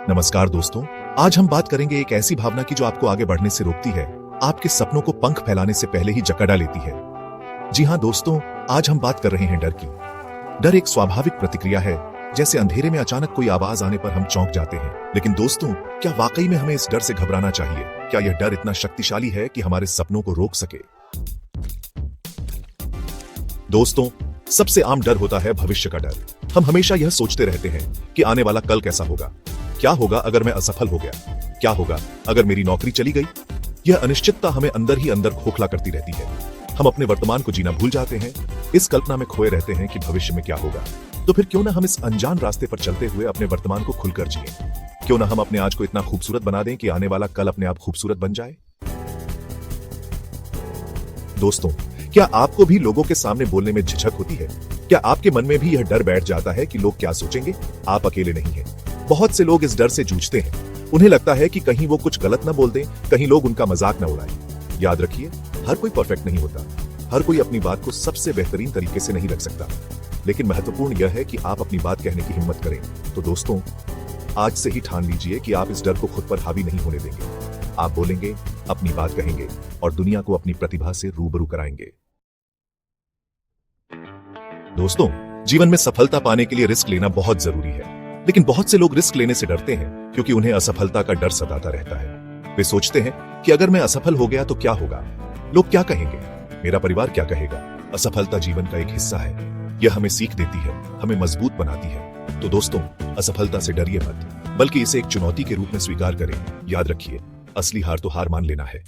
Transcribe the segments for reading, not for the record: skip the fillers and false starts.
नमस्कार दोस्तों, आज हम बात करेंगे एक ऐसी भावना की जो आपको आगे बढ़ने से रोकती है, आपके सपनों को पंख फैलाने से पहले ही जकड़ा लेती है। जी हां दोस्तों, आज हम बात कर रहे हैं डर की। डर एक स्वाभाविक प्रतिक्रिया है, जैसे अंधेरे में अचानक कोई आवाज आने पर हम चौंक जाते हैं। लेकिन दोस्तों, क्या वाकई में हमें इस डर से घबराना चाहिए? क्या यह डर इतना शक्तिशाली है कि हमारे सपनों को रोक सके? दोस्तों, सबसे आम डर होता है भविष्य का डर। हम हमेशा यह सोचते रहते हैं कि आने वाला कल कैसा होगा। क्या होगा अगर मैं असफल हो गया? क्या होगा अगर मेरी नौकरी चली गई? यह अनिश्चितता हमें अंदर ही अंदर खोखला करती रहती है। हम अपने वर्तमान को जीना भूल जाते हैं, इस कल्पना में खोए रहते हैं कि भविष्य में क्या होगा। तो फिर क्यों ना हम इस अनजान रास्ते पर चलते हुए अपने वर्तमान को खुलकर जिएं? क्यों ना हम अपने आज को इतना खूबसूरत बना दें कि आने वाला कल अपने आप खूबसूरत बन जाए? दोस्तों, क्या आपको भी लोगों के सामने बोलने में झिझक होती है? क्या आपके मन में भी यह डर बैठ जाता है कि लोग क्या सोचेंगे? आप अकेले नहीं हैं। बहुत से लोग इस डर से जूझते हैं। उन्हें लगता है कि कहीं वो कुछ गलत न बोल दें, कहीं लोग उनका मजाक न उड़ाएं। याद रखिए, हर कोई परफेक्ट नहीं होता। हर कोई अपनी बात को सबसे बेहतरीन तरीके से नहीं रख सकता। लेकिन महत्वपूर्ण यह है कि आप अपनी बात कहने की हिम्मत करें। तो दोस्तों, आज से ही ठान लीजिए कि आप इस डर को खुद पर हावी नहीं होने देंगे। आप बोलेंगे, अपनी बात कहेंगे और दुनिया को अपनी प्रतिभा से रूबरू कराएंगे। दोस्तों, जीवन में सफलता पाने के लिए रिस्क लेना बहुत जरूरी है। लेकिन बहुत से लोग रिस्क लेने से डरते हैं क्योंकि उन्हें असफलता का डर सताता रहता है। वे सोचते हैं कि अगर मैं असफल हो गया तो क्या होगा? लोग क्या कहेंगे? मेरा परिवार क्या कहेगा? असफलता जीवन का एक हिस्सा है। यह हमें सीख देती है, हमें मजबूत बनाती है। तो दोस्तों, असफलता से डरिए मत, बल्कि इसे एक चुनौती के रूप में स्वीकार करें। याद रखिए, असली हार तो हार मान लेना है।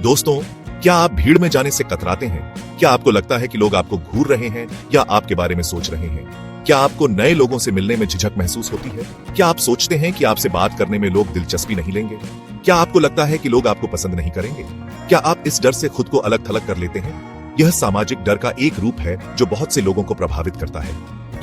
दोस्तों, क्या आप भीड़ में जाने से कतराते हैं? क्या आपको लगता है कि लोग आपको घूर रहे हैं या आपके बारे में सोच रहे हैं? क्या आपको नए लोगों से मिलने में झिझक महसूस होती है? क्या आप सोचते हैं कि आपसे बात करने में लोग दिलचस्पी नहीं लेंगे? क्या आपको लगता है कि लोग आपको पसंद नहीं करेंगे? क्या आप इस डर से खुद को अलग थलग कर लेते हैं? यह सामाजिक डर का एक रूप है जो बहुत से लोगों को प्रभावित करता है।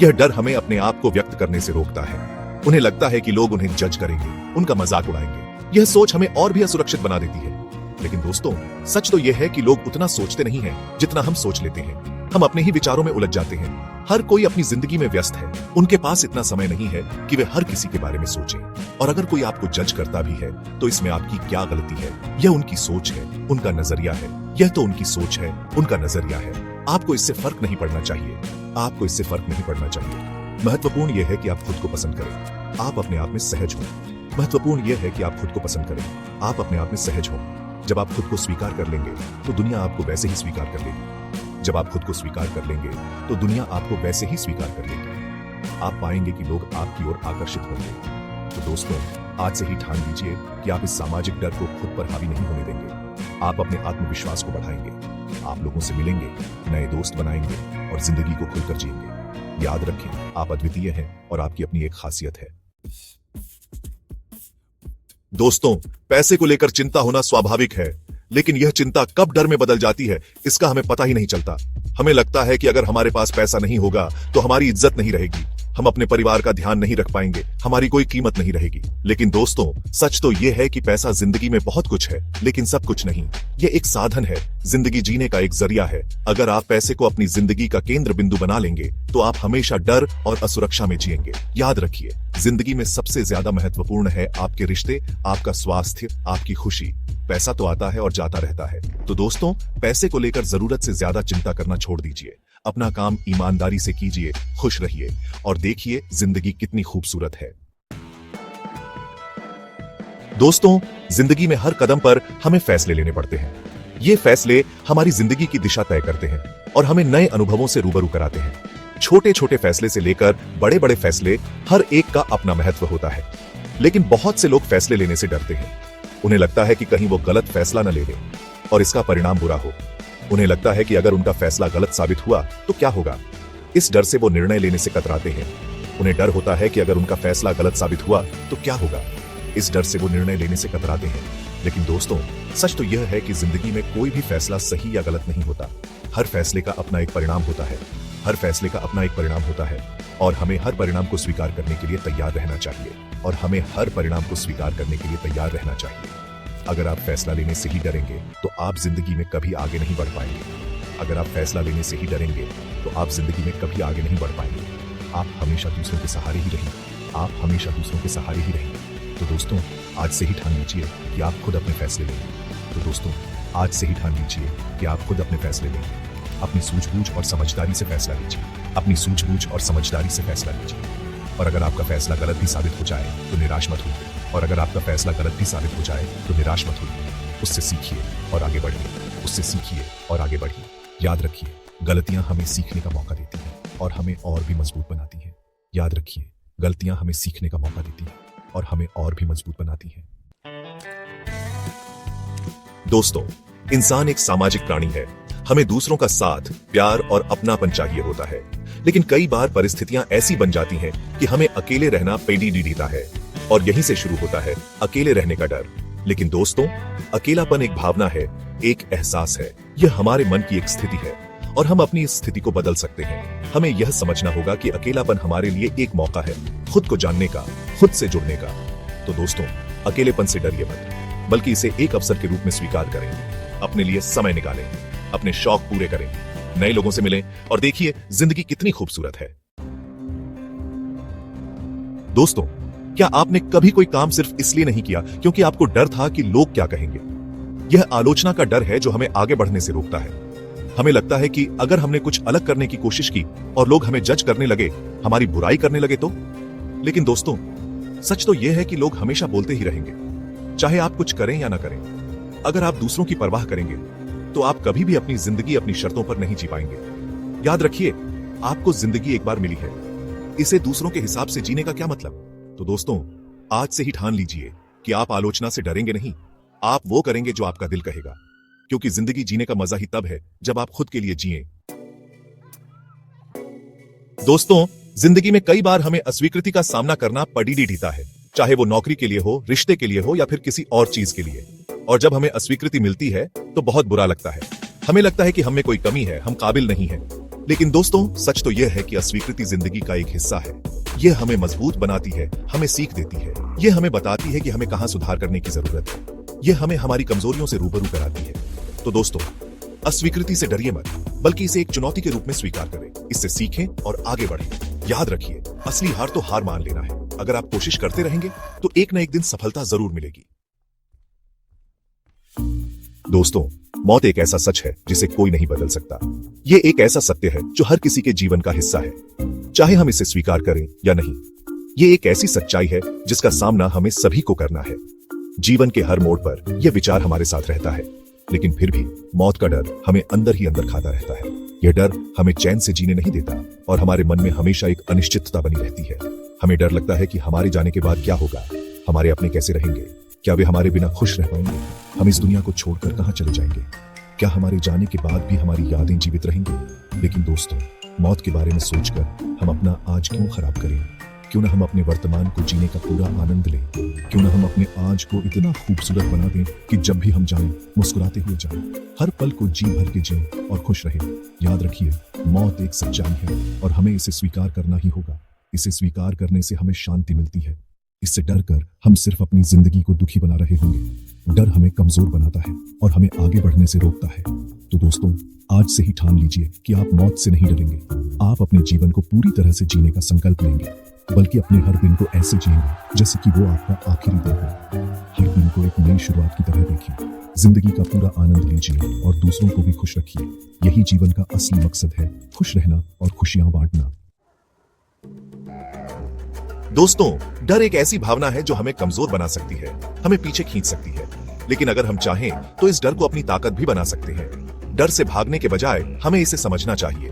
यह डर हमें अपने आप को व्यक्त करने से रोकता है। उन्हें लगता है कि लोग उन्हें जज करेंगे, उनका मजाक उड़ाएंगे। यह सोच हमें और भी असुरक्षित बना देती है। लेकिन दोस्तों, सच तो यह है कि लोग उतना सोचते नहीं हैं जितना हम सोच लेते हैं। हम अपने ही विचारों में उलझ जाते हैं। हर कोई अपनी जिंदगी में व्यस्त है। उनके पास इतना समय नहीं है कि वे हर किसी के बारे में सोचें। और अगर कोई आपको जज करता भी है तो इसमें आपकी क्या गलती है? यह उनकी सोच है, उनका नजरिया है। यह तो उनकी सोच है, उनका नजरिया है। आपको इससे फर्क नहीं पड़ना चाहिए। आपको इससे फर्क नहीं पड़ना चाहिए। महत्वपूर्ण यह है कि आप खुद को पसंद करें। आप अपने आप में सहज हो। महत्वपूर्ण यह है कि आप खुद को पसंद करें। आप अपने आप में सहज हो। जब आप खुद को स्वीकार कर लेंगे तो दुनिया आपको वैसे ही स्वीकार कर लेगी। जब आप खुद को स्वीकार कर लेंगे तो दुनिया आपको वैसे ही स्वीकार कर लेगी। आप पाएंगे कि लोग आपकी ओर आकर्षित होंगे। तो दोस्तों, आज से ही ठान लीजिए कि आप इस सामाजिक डर को खुद पर हावी नहीं होने देंगे। आप अपने आत्मविश्वास को बढ़ाएंगे। आप लोगों से मिलेंगे, नए दोस्त बनाएंगे और जिंदगी को खुलकर जिएंगे। याद रखें, आप अद्वितीय हैं और आपकी अपनी एक खासियत है। दोस्तों, पैसे को लेकर चिंता होना स्वाभाविक है, लेकिन यह चिंता कब डर में बदल जाती है इसका हमें पता ही नहीं चलता। हमें लगता है कि अगर हमारे पास पैसा नहीं होगा तो हमारी इज्जत नहीं रहेगी, हम अपने परिवार का ध्यान नहीं रख पाएंगे, हमारी कोई कीमत नहीं रहेगी। लेकिन दोस्तों, सच तो यह है कि पैसा जिंदगी में बहुत कुछ है, लेकिन सब कुछ नहीं। यह एक साधन है, जिंदगी जीने का एक जरिया है। अगर आप पैसे को अपनी जिंदगी का केंद्र बिंदु बना लेंगे तो आप हमेशा डर और असुरक्षा में जिएंगे। याद रखिए, जिंदगी में सबसे ज्यादा महत्वपूर्ण है आपके रिश्ते, आपका स्वास्थ्य, आपकी खुशी। पैसा तो आता है और जाता रहता है। तो दोस्तों, पैसे को लेकर जरूरत से ज्यादा चिंता करना छोड़ दीजिए। अपना काम ईमानदारी से कीजिए, खुश रहिए और देखिए जिंदगी कितनी खूबसूरत है। दोस्तों, जिंदगी में हर कदम पर हमें फैसले लेने पड़ते हैं। ये फैसले हमारी जिंदगी की दिशा तय करते हैं और हमें नए अनुभवों से रूबरू कराते हैं। छोटे छोटे फैसले से लेकर बड़े बड़े फैसले, हर एक का अपना महत्व होता है। लेकिन बहुत से लोग फैसले लेने से डरते हैं। उन्हें लगता है कि कहीं वो गलत फैसला न ले लें और इसका परिणाम बुरा हो। उन्हें लगता है कि अगर उनका फैसला गलत साबित हुआ तो क्या होगा? इस डर से वो निर्णय लेने से कतराते हैं। उन्हें डर होता है कि अगर उनका फैसला गलत साबित हुआ तो क्या होगा? इस डर से वो निर्णय लेने से कतराते हैं। लेकिन दोस्तों, सच तो यह है कि जिंदगी में कोई भी फैसला सही या गलत नहीं होता। हर फैसले का अपना एक परिणाम होता है। हर फैसले का अपना एक परिणाम होता है और हमें हर परिणाम को स्वीकार करने के लिए तैयार रहना चाहिए। और हमें हर परिणाम को स्वीकार करने के लिए तैयार रहना चाहिए। अगर आप फैसला लेने से ही डरेंगे तो आप जिंदगी में कभी आगे नहीं बढ़ पाएंगे। अगर आप फैसला लेने से ही डरेंगे तो आप जिंदगी में कभी आगे नहीं बढ़ पाएंगे। आप हमेशा दूसरों के सहारे ही रहेंगे, आप हमेशा दूसरों के सहारे ही रहेंगे। तो दोस्तों, आज से ही ठान लीजिए कि आप खुद अपने फैसले लेंगे। तो दोस्तों, आज से ही ठान लीजिए कि आप खुद अपने फैसले लेंगे। अपनी सूझबूझ और समझदारी से फैसला लीजिए, अपनी सूझबूझ और समझदारी से फैसला लीजिए। और अगर आपका फैसला गलत भी साबित हो जाए तो निराश मत होइए, और अगर आपका फैसला गलत भी साबित हो जाए तो निराश मत होइए। उससे सीखिए और आगे बढ़िए, उससे सीखिए और आगे बढ़िए। याद रखिए, गलतियां हमें सीखने का मौका देती हैं और हमें और भी मजबूत बनाती हैं। याद रखिए, गलतियां हमें सीखने का मौका देती हैं और हमें और भी मजबूत बनाती हैं। दोस्तों, इंसान एक सामाजिक प्राणी है। हमें दूसरों का साथ, प्यार और अपनापन चाहिए होता है, लेकिन कई बार परिस्थितियां ऐसी बन जाती हैं कि हमें अकेले रहना पेडीडीता है, और यहीं से शुरू होता है अकेले रहने का डर। लेकिन दोस्तों, अकेलापन एक भावना है, एक एहसास है। यह हमारे मन की एक स्थिति है और हम अपनी इस स्थिति को बदल सकते हैं। हमें यह समझना होगा कि अकेलापन हमारे लिए एक मौका है, खुद को जानने का, खुद से जुड़ने का। तो दोस्तों, अकेलेपन से डरिए मत, बल्कि इसे एक अवसर के रूप में स्वीकार करें। अपने लिए समय निकालें, अपने शौक पूरे करें, नए लोगों से मिलें और देखिए जिंदगी कितनी खूबसूरत है। दोस्तों, क्या आपने कभी कोई काम सिर्फ इसलिए नहीं किया क्योंकि आपको डर था कि लोग क्या कहेंगे? यह आलोचना का डर है जो हमें आगे बढ़ने से रोकता है। हमें लगता है कि अगर हमने कुछ अलग करने की कोशिश की और लोग हमें जज करने लगे, हमारी बुराई करने लगे तो? लेकिन दोस्तों, सच तो यह है कि लोग हमेशा बोलते ही रहेंगे, चाहे आप कुछ करें या ना करें। अगर आप दूसरों की परवाह करेंगे तो आप कभी भी अपनी जिंदगी अपनी शर्तों पर नहीं जी पाएंगे। याद रखिए, आपको जिंदगी एक बार मिली है, इसे दूसरों के हिसाब से जीने का क्या मतलब? तो दोस्तों, आज से ही ठान लीजिए कि आप आलोचना से डरेंगे नहीं, आप वो करेंगे जो आपका दिल कहेगा, क्योंकि जिंदगी जीने का मजा ही तब है जब आप खुद के लिए जिएं। दोस्तों, जिंदगी में कई बार हमें अस्वीकृति का सामना करना पड़ीडीता है, चाहे वो नौकरी के लिए हो, रिश्ते के लिए हो या फिर किसी और चीज के लिए। और जब हमें अस्वीकृति मिलती है तो बहुत बुरा लगता है। हमें लगता है कि हम में कोई कमी है, हम काबिल नहीं हैं। लेकिन दोस्तों, सच तो यह है कि अस्वीकृति जिंदगी का एक हिस्सा है। यह हमें मजबूत बनाती है, हमें सीख देती है। यह हमें बताती है कि हमें कहां सुधार करने की जरूरत है। यह हमें हमारी कमजोरियों से रूबरू कराती है। तो दोस्तों, अस्वीकृति से डरिए मत, बल्कि इसे एक चुनौती के रूप में स्वीकार करें, इससे सीखें और आगे बढ़ें। याद रखिए, असली हार तो हार मान लेना है। अगर आप कोशिश करते रहेंगे तो एक न एक दिन सफलता जरूर मिलेगी। दोस्तों, मौत एक ऐसा सच है जिसे कोई नहीं बदल सकता। यह एक ऐसा सत्य है जो हर किसी के जीवन का हिस्सा है, चाहे हम इसे स्वीकार करें या नहीं। यह एक ऐसी सच्चाई है जिसका सामना हमें सभी को करना है। जीवन के हर मोड़ पर यह विचार हमारे साथ रहता है, लेकिन फिर भी मौत का डर हमें अंदर ही अंदर खाता रहता है। यह डर हमें चैन से जीने नहीं देता और हमारे मन में हमेशा एक अनिश्चितता बनी रहती है। हमें डर लगता है कि हमारे जाने के बाद क्या होगा, हमारे अपने कैसे रहेंगे, क्या वे हमारे बिना खुश रह पाएंगे, हम इस दुनिया को छोड़कर कहां चले जाएंगे, क्या हमारे जाने के बाद भी हमारी यादें जीवित रहेंगी। लेकिन दोस्तों, मौत के बारे में सोचकर हम अपना आज क्यों खराब करें? क्यों ना हम अपने वर्तमान को जीने का पूरा आनंद लें? क्यों ना हम अपने आज को इतना खूबसूरत बना दें कि जब भी हम जाएं, मुस्कुराते हुए जाएं, हर पल को जी भर के जिएं और खुश रहें। याद रखिए, मौत एक सच्चाई है और हमें इसे स्वीकार करना ही होगा। इसे स्वीकार करने से हमें शांति मिलती है। इससे डर कर हम सिर्फ अपनी जिंदगी को दुखी बना रहे होंगे। डर हमें कमजोर बनाता है और हमें आगे बढ़ने से रोकता है। तो दोस्तों, आज से ही ठान लीजिए कि आप मौत से नहीं डरेंगे। आप अपने जीवन को पूरी तरह से जीने का संकल्प लेंगे, बल्कि अपने हर दिन को ऐसे जिएंगे जैसे कि वो आपका आखिरी दिन हो। हर दिन को एक नई शुरुआत की तरह देखिए, जिंदगी का पूरा आनंद लीजिए और दूसरों को भी खुश रखिए। यही जीवन का असली मकसद है, खुश रहना और खुशियां बांटना। दोस्तों, डर एक ऐसी भावना है जो हमें कमजोर बना सकती है, हमें पीछे खींच सकती है। लेकिन अगर हम चाहें तो इस डर को अपनी ताकत भी बना सकते हैं। डर से भागने के बजाय हमें इसे समझना चाहिए।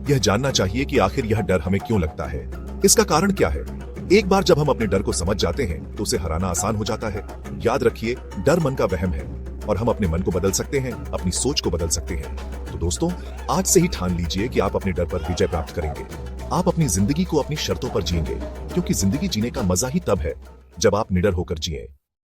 यह जानना चाहिए कि आखिर यह डर हमें क्यों लगता है, इसका कारण क्या है। एक बार जब हम अपने डर को समझ जाते हैं तो उसे हराना आसान हो जाता है। याद रखिए, डर मन का वहम है और हम अपने मन को बदल सकते हैं, अपनी सोच को बदल सकते हैं। तो दोस्तों, आज से ही ठान लीजिए कि आप अपने डर पर विजय प्राप्त करेंगे। आप अपनी जिंदगी को अपनी शर्तों पर जिएंगे, क्योंकि जिंदगी जीने का मजा ही तब है जब आप निडर होकर जिएं।